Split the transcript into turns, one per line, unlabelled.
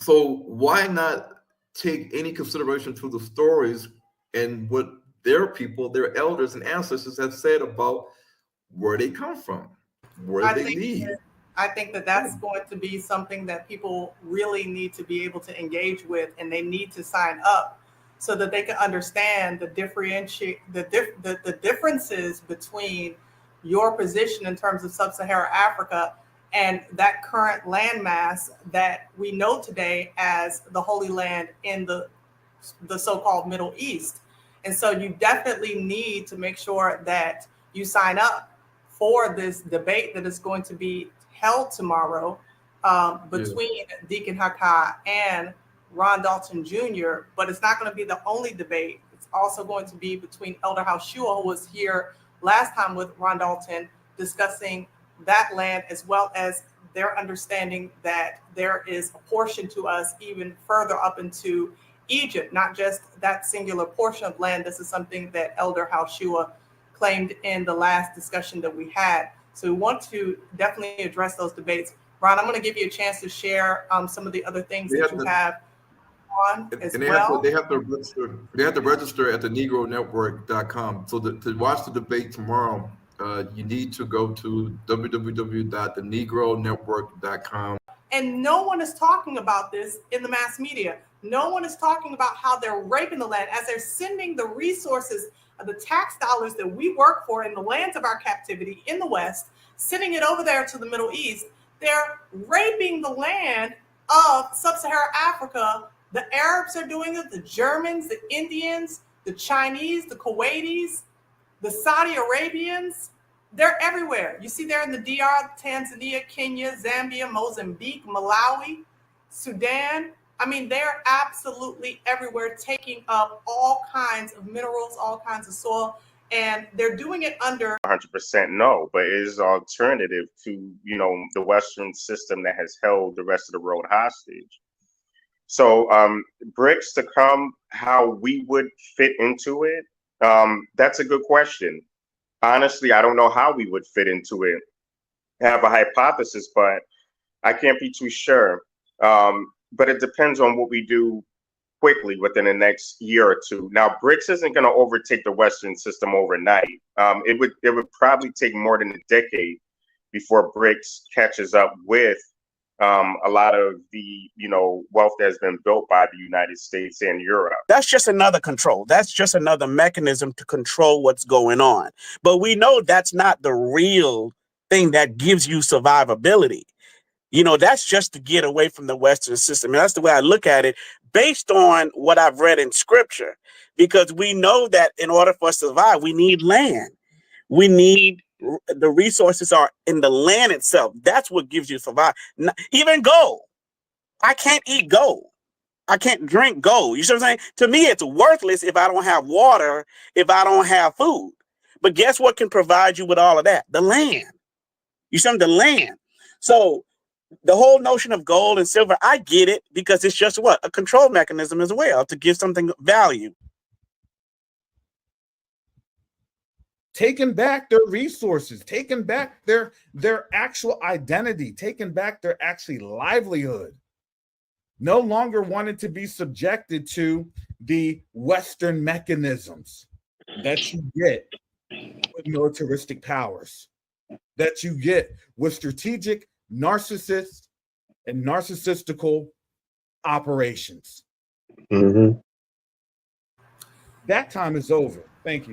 So why not take any consideration to the stories and what their people, their elders and ancestors have said about where they come from, where
I
they
think
lead?
I think that that's going to be something that people really need to be able to engage with, and they need to sign up so that they can understand the the differences between your position in terms of sub-Saharan Africa and that current landmass that we know today as the Holy Land in the so-called Middle East. And so you definitely need to make sure that you sign up for this debate that is going to be held tomorrow between Deacon Haka and Ron Dalton Jr., but it's not going to be the only debate. It's also going to be between Elder Haushua, who was here last time with Ron Dalton, discussing that land, as well as their understanding that there is a portion to us even further up into Egypt, not just that singular portion of land. This is something that Elder Haushua claimed in the last discussion that we had. So we want to definitely address those debates. Ron, I'm going to give you a chance to share some of the other things that you have on as well.
They have to register at the negronetwork.com. So to watch the debate tomorrow, you need to go to www.thenegronetwork.com.
And no one is talking about this in the mass media. No one is talking about how they're raping the land as they're sending the resources of the tax dollars that we work for in the lands of our captivity in the West, sending it over there to the Middle East. They're raping the land of sub-Saharan Africa. The Arabs are doing it, the Germans, the Indians, the Chinese, the Kuwaitis, the Saudi Arabians. They're everywhere. You see, they're in the DR, Tanzania, Kenya, Zambia, Mozambique, Malawi, Sudan. I mean, they're absolutely everywhere, taking up all kinds of minerals, all kinds of soil, and they're doing it under
100% no, but it is an alternative to, the Western system that has held the rest of the world hostage. So BRICS to come, how we would fit into it, that's a good question. Honestly, I don't know how we would fit into it. I have a hypothesis, but I can't be too sure. But it depends on what we do quickly within the next year or two. Now, BRICS isn't going to overtake the Western system overnight. It would probably take more than a decade before BRICS catches up with a lot of the wealth that has been built by the United States and Europe.
That's just another control. That's just another mechanism to control what's going on. But we know that's not the real thing that gives you survivability. That's just to get away from the Western system. And that's the way I look at it, based on what I've read in scripture, because we know that in order for us to survive, we need land. We need the resources are in the land itself. That's what gives you survive. Even gold. I can't eat gold. I can't drink gold. You see what I'm saying? To me, it's worthless if I don't have water, if I don't have food. But guess what can provide you with all of that? The land. You see, the land. So the whole notion of gold and silver, I get it, because it's just what? A control mechanism as well, to give something value.
Taking back their resources, taking back their actual identity, taking back their actually livelihood. No longer wanted to be subjected to the Western mechanisms that you get with militaristic powers, that you get with strategic narcissists and narcissistical operations.
Mm-hmm.
That time is over. Thank you.